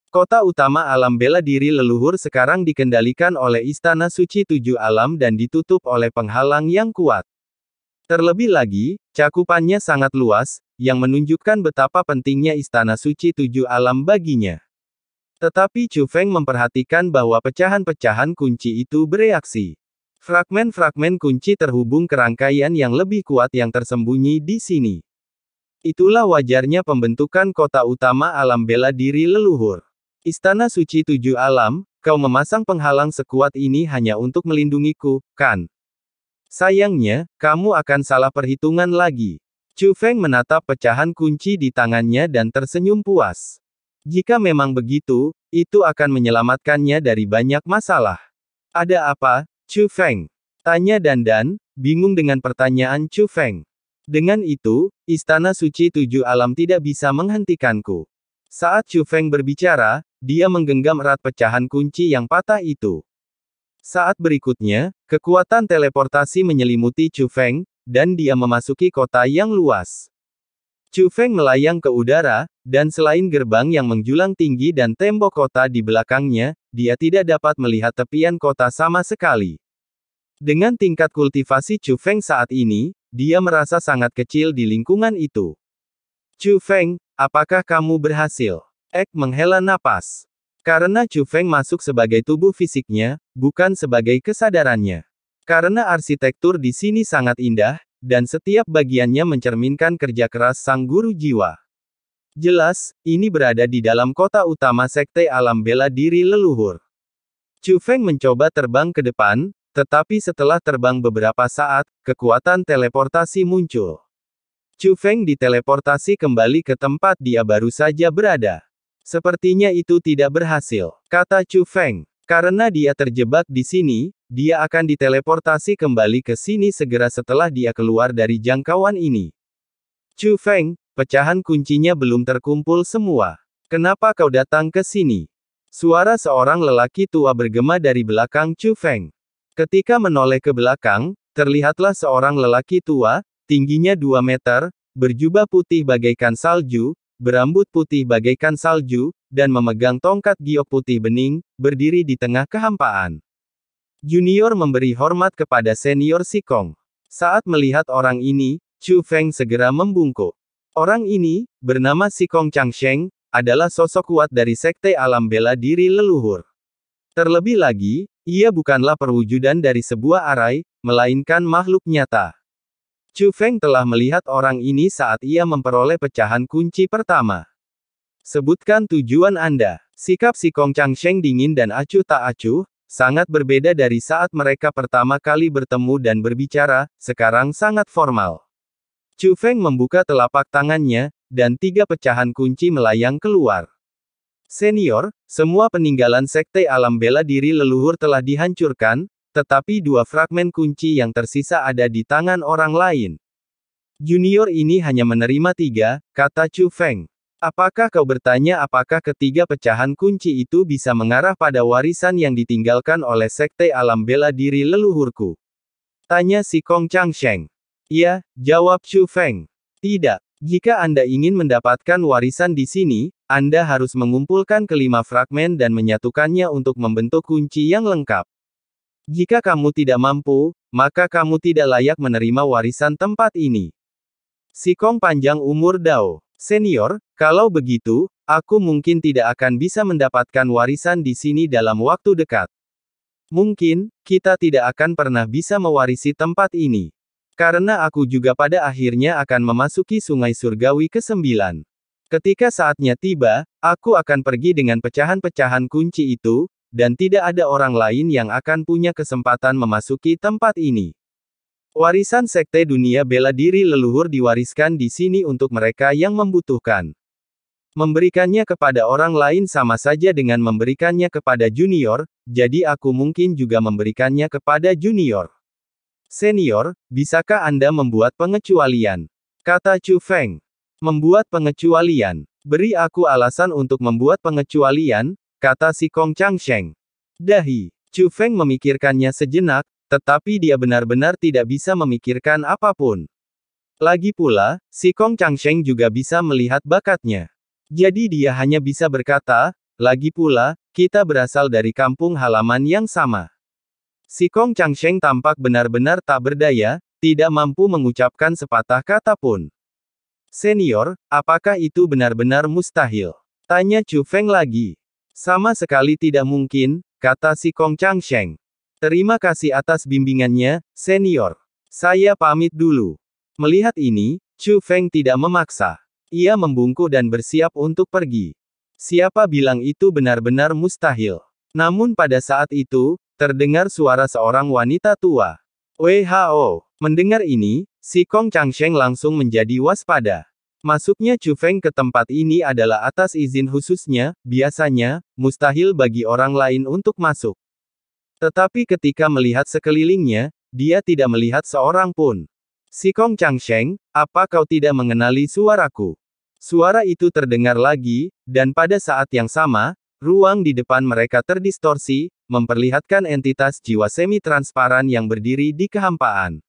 Kota utama alam bela diri leluhur sekarang dikendalikan oleh Istana Suci Tujuh Alam dan ditutup oleh penghalang yang kuat. Terlebih lagi, cakupannya sangat luas, yang menunjukkan betapa pentingnya Istana Suci Tujuh Alam baginya. Tetapi Chu Feng memperhatikan bahwa pecahan-pecahan kunci itu bereaksi. Fragmen-fragmen kunci terhubung ke rangkaian yang lebih kuat yang tersembunyi di sini. Itulah wajarnya pembentukan kota utama alam bela diri leluhur. Istana Suci Tujuh Alam, kau memasang penghalang sekuat ini hanya untuk melindungiku, kan? Sayangnya, kamu akan salah perhitungan lagi. Chu Feng menatap pecahan kunci di tangannya dan tersenyum puas. Jika memang begitu, itu akan menyelamatkannya dari banyak masalah. Ada apa, Chu Feng? Tanya Dandan, bingung dengan pertanyaan Chu Feng. Dengan itu, Istana Suci Tujuh Alam tidak bisa menghentikanku. Saat Chu Feng berbicara, dia menggenggam erat pecahan kunci yang patah itu. Saat berikutnya, kekuatan teleportasi menyelimuti Chu Feng, dan dia memasuki kota yang luas. Chu Feng melayang ke udara, dan selain gerbang yang menjulang tinggi dan tembok kota di belakangnya, dia tidak dapat melihat tepian kota sama sekali. Dengan tingkat kultivasi Chu Feng saat ini, dia merasa sangat kecil di lingkungan itu. Chu Feng, apakah kamu berhasil? Ek menghela napas. Karena Chu Feng masuk sebagai tubuh fisiknya, bukan sebagai kesadarannya. Karena arsitektur di sini sangat indah, dan setiap bagiannya mencerminkan kerja keras sang guru jiwa. Jelas, ini berada di dalam kota utama Sekte Alam Bela Diri Leluhur. Chu Feng mencoba terbang ke depan, tetapi setelah terbang beberapa saat, kekuatan teleportasi muncul. Chu Feng diteleportasi kembali ke tempat dia baru saja berada. Sepertinya itu tidak berhasil, kata Chu Feng. Karena dia terjebak di sini, dia akan diteleportasi kembali ke sini segera setelah dia keluar dari jangkauan ini. Chu Feng, pecahan kuncinya belum terkumpul semua. Kenapa kau datang ke sini? Suara seorang lelaki tua bergema dari belakang Chu Feng. Ketika menoleh ke belakang, terlihatlah seorang lelaki tua, tingginya 2 meter, berjubah putih bagaikan salju, berambut putih bagaikan salju, dan memegang tongkat giok putih bening, berdiri di tengah kehampaan. Junior memberi hormat kepada senior Sikong. Saat melihat orang ini, Chu Feng segera membungkuk. Orang ini, bernama Sikong Changsheng, adalah sosok kuat dari Sekte Alam Bela Diri Leluhur. Terlebih lagi, ia bukanlah perwujudan dari sebuah arai, melainkan makhluk nyata. Chu Feng telah melihat orang ini saat ia memperoleh pecahan kunci pertama. Sebutkan tujuan Anda. Sikap Sikong Changsheng dingin dan acuh tak acuh, sangat berbeda dari saat mereka pertama kali bertemu dan berbicara, sekarang sangat formal. Chu Feng membuka telapak tangannya, dan 3 pecahan kunci melayang keluar. Senior, semua peninggalan Sekte Alam Bela Diri Leluhur telah dihancurkan, tetapi 2 fragmen kunci yang tersisa ada di tangan orang lain. Junior ini hanya menerima 3, kata Chu Feng. Apakah kau bertanya apakah ketiga pecahan kunci itu bisa mengarah pada warisan yang ditinggalkan oleh Sekte Alam Bela Diri Leluhurku? Tanya Sikong Changsheng. Iya, jawab Chu Feng. Tidak. Jika Anda ingin mendapatkan warisan di sini, Anda harus mengumpulkan kelima fragmen dan menyatukannya untuk membentuk kunci yang lengkap. Jika kamu tidak mampu, maka kamu tidak layak menerima warisan tempat ini. Sikong panjang umur Dao. Senior, kalau begitu, aku mungkin tidak akan bisa mendapatkan warisan di sini dalam waktu dekat. Mungkin, kita tidak akan pernah bisa mewarisi tempat ini. Karena aku juga pada akhirnya akan memasuki Sungai Surgawi ke-9. Ketika saatnya tiba, aku akan pergi dengan pecahan-pecahan kunci itu, dan tidak ada orang lain yang akan punya kesempatan memasuki tempat ini. Warisan Sekte Dunia Bela Diri Leluhur diwariskan di sini untuk mereka yang membutuhkan. Memberikannya kepada orang lain sama saja dengan memberikannya kepada junior, jadi aku mungkin juga memberikannya kepada junior. Senior, bisakah Anda membuat pengecualian? Kata Chu Feng. Membuat pengecualian. Beri aku alasan untuk membuat pengecualian, kata Sikong Changsheng. Dahi. Chu Feng memikirkannya sejenak, tetapi dia benar-benar tidak bisa memikirkan apapun. Lagi pula, Sikong Changsheng juga bisa melihat bakatnya. Jadi dia hanya bisa berkata, lagi pula, kita berasal dari kampung halaman yang sama. Si Kong Changsheng tampak benar-benar tak berdaya, tidak mampu mengucapkan sepatah kata pun. Senior, apakah itu benar-benar mustahil? Tanya Chu Feng lagi. Sama sekali tidak mungkin, kata si Kong Changsheng. Terima kasih atas bimbingannya, senior. Saya pamit dulu. Melihat ini, Chu Feng tidak memaksa. Ia membungkuk dan bersiap untuk pergi. Siapa bilang itu benar-benar mustahil? Namun pada saat itu, terdengar suara seorang wanita tua. "WHO." Mendengar ini, si Kong Changsheng langsung menjadi waspada. Masuknya Chu Feng ke tempat ini adalah atas izin khususnya, biasanya, mustahil bagi orang lain untuk masuk. Tetapi ketika melihat sekelilingnya, dia tidak melihat seorang pun. Si Kong Changsheng, apa kau tidak mengenali suaraku? Suara itu terdengar lagi, dan pada saat yang sama, ruang di depan mereka terdistorsi, memperlihatkan entitas jiwa semi-transparan yang berdiri di kehampaan.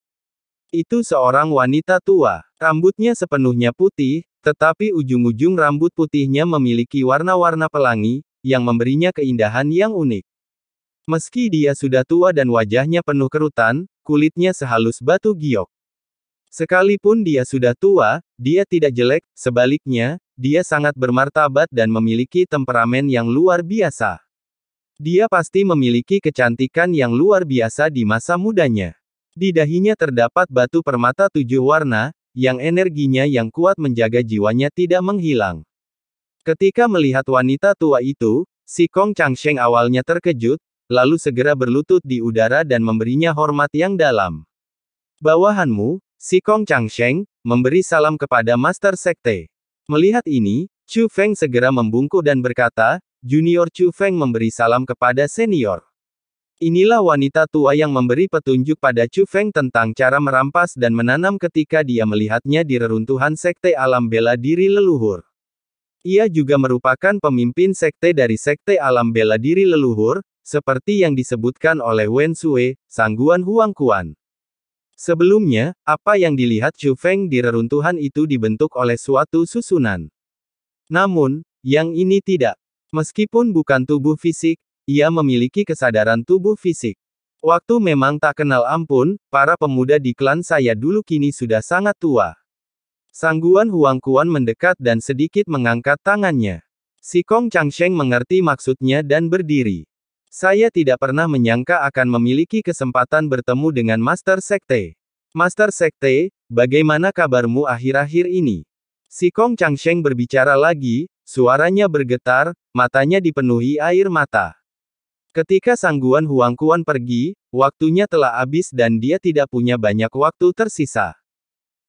Itu seorang wanita tua. Rambutnya sepenuhnya putih, tetapi ujung-ujung rambut putihnya memiliki warna-warna pelangi, yang memberinya keindahan yang unik. Meski dia sudah tua dan wajahnya penuh kerutan, kulitnya sehalus batu giok. Sekalipun dia sudah tua, dia tidak jelek, sebaliknya, dia sangat bermartabat dan memiliki temperamen yang luar biasa. Dia pasti memiliki kecantikan yang luar biasa di masa mudanya. Di dahinya terdapat batu permata 7 warna, yang energinya yang kuat menjaga jiwanya tidak menghilang. Ketika melihat wanita tua itu, si Kong Changsheng awalnya terkejut, lalu segera berlutut di udara dan memberinya hormat yang dalam. "Bawahanmu, si Kong Changsheng," memberi salam kepada Master Sekte. Melihat ini, Chu Feng segera membungkuk dan berkata, "Junior Chu Feng memberi salam kepada senior." Inilah wanita tua yang memberi petunjuk pada Chu Feng tentang cara merampas dan menanam ketika dia melihatnya di reruntuhan Sekte Alam Bela Diri Leluhur. Ia juga merupakan pemimpin sekte dari Sekte Alam Bela Diri Leluhur, seperti yang disebutkan oleh Wen Sue, Sangguan Huangquan. Sebelumnya, apa yang dilihat Chu Feng di reruntuhan itu dibentuk oleh suatu susunan. Namun, yang ini tidak. Meskipun bukan tubuh fisik, ia memiliki kesadaran tubuh fisik. Waktu memang tak kenal ampun, para pemuda di klan saya dulu kini sudah sangat tua. Sangguan Huangquan mendekat dan sedikit mengangkat tangannya. Si Kong Changsheng mengerti maksudnya dan berdiri. Saya tidak pernah menyangka akan memiliki kesempatan bertemu dengan Master Sekte. Master Sekte, bagaimana kabarmu akhir-akhir ini? Si Kong Changsheng berbicara lagi, suaranya bergetar, matanya dipenuhi air mata. Ketika Sangguan Huangquan pergi, waktunya telah habis dan dia tidak punya banyak waktu tersisa.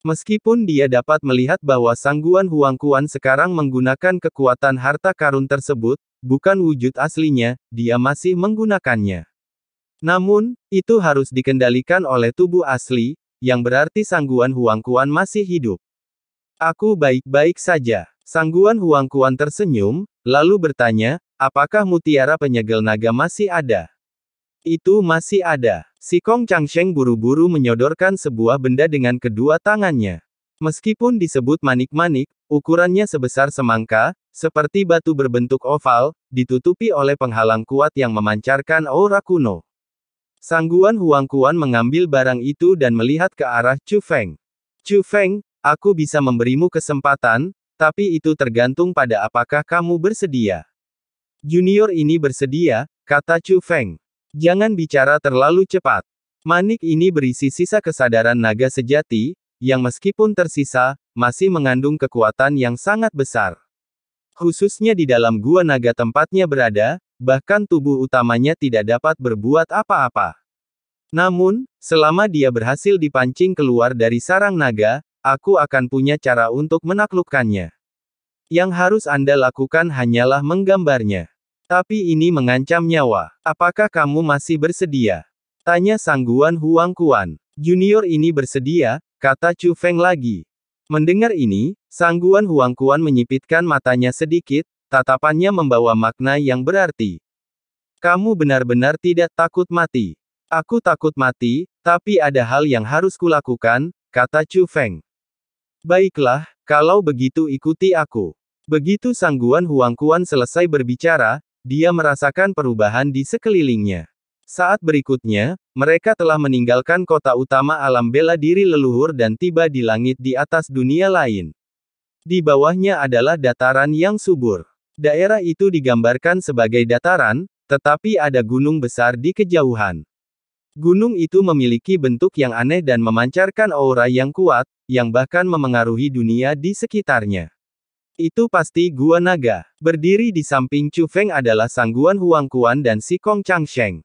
Meskipun dia dapat melihat bahwa Sangguan Huangquan sekarang menggunakan kekuatan harta karun tersebut, bukan wujud aslinya, dia masih menggunakannya. Namun, itu harus dikendalikan oleh tubuh asli, yang berarti Sangguan Huangquan masih hidup. "Aku baik-baik saja." Sangguan Huangquan tersenyum, lalu bertanya, "Apakah mutiara penyegel naga masih ada?" "Itu masih ada." Si Kong Changsheng buru-buru menyodorkan sebuah benda dengan kedua tangannya. Meskipun disebut manik-manik, ukurannya sebesar semangka, seperti batu berbentuk oval, ditutupi oleh penghalang kuat yang memancarkan aura kuno. Sangguan Huangquan mengambil barang itu dan melihat ke arah Chu Feng. "Chu Feng, aku bisa memberimu kesempatan, tapi itu tergantung pada apakah kamu bersedia." "Junior ini bersedia," kata Chu Feng. "Jangan bicara terlalu cepat. Manik ini berisi sisa kesadaran naga sejati, yang meskipun tersisa, masih mengandung kekuatan yang sangat besar. Khususnya di dalam gua naga tempatnya berada, bahkan tubuh utamanya tidak dapat berbuat apa-apa. Namun, selama dia berhasil dipancing keluar dari sarang naga, aku akan punya cara untuk menaklukkannya. Yang harus Anda lakukan hanyalah menggambarnya. Tapi ini mengancam nyawa. Apakah kamu masih bersedia?" Tanya Sangguan Huangquan. "Junior ini bersedia," kata Chu Feng lagi. Mendengar ini, Sangguan Huangquan menyipitkan matanya sedikit, tatapannya membawa makna yang berarti. "Kamu benar-benar tidak takut mati." "Aku takut mati, tapi ada hal yang harus kulakukan," kata Chu Feng. "Baiklah, kalau begitu ikuti aku." Begitu Sang Guan Huangquan selesai berbicara, dia merasakan perubahan di sekelilingnya. Saat berikutnya, mereka telah meninggalkan kota utama alam bela diri leluhur dan tiba di langit di atas dunia lain. Di bawahnya adalah dataran yang subur. Daerah itu digambarkan sebagai dataran, tetapi ada gunung besar di kejauhan. Gunung itu memiliki bentuk yang aneh dan memancarkan aura yang kuat, yang bahkan memengaruhi dunia di sekitarnya. Itu pasti Gua Naga. Berdiri di samping Chu Feng adalah Sang Guan Huangquan dan Si Kong Changsheng.